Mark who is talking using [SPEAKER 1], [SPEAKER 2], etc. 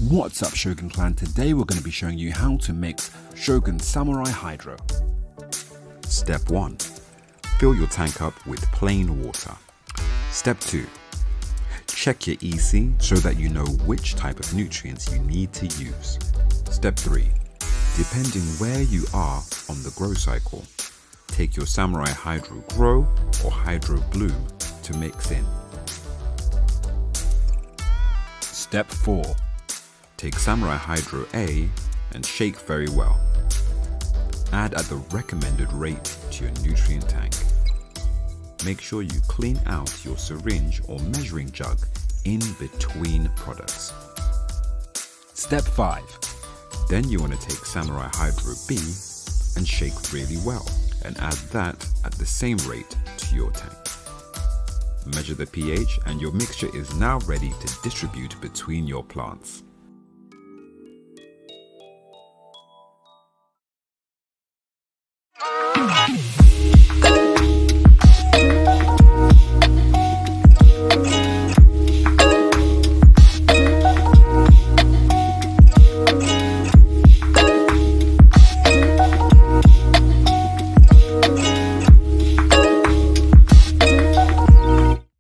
[SPEAKER 1] What's up, Shogun Clan? Today we're going to be showing you how to mix Shogun Samurai Hydro.
[SPEAKER 2] Step 1. Fill your tank up with plain water. Step 2. Check your EC so that you know which type of nutrients you need to use. Step 3. Depending where you are on the grow cycle, take your Samurai Hydro Grow or Hydro Bloom to mix in.
[SPEAKER 1] Step 4.
[SPEAKER 2] Take Samurai Hydro A and shake very well. Add at the recommended rate to your nutrient tank. Make sure you clean out your syringe or measuring jug in between products.
[SPEAKER 1] Step 5.
[SPEAKER 2] Then you want to take Samurai Hydro B and shake really well and add that at the same rate to your tank. Measure the pH and your mixture is now ready to distribute between your plants.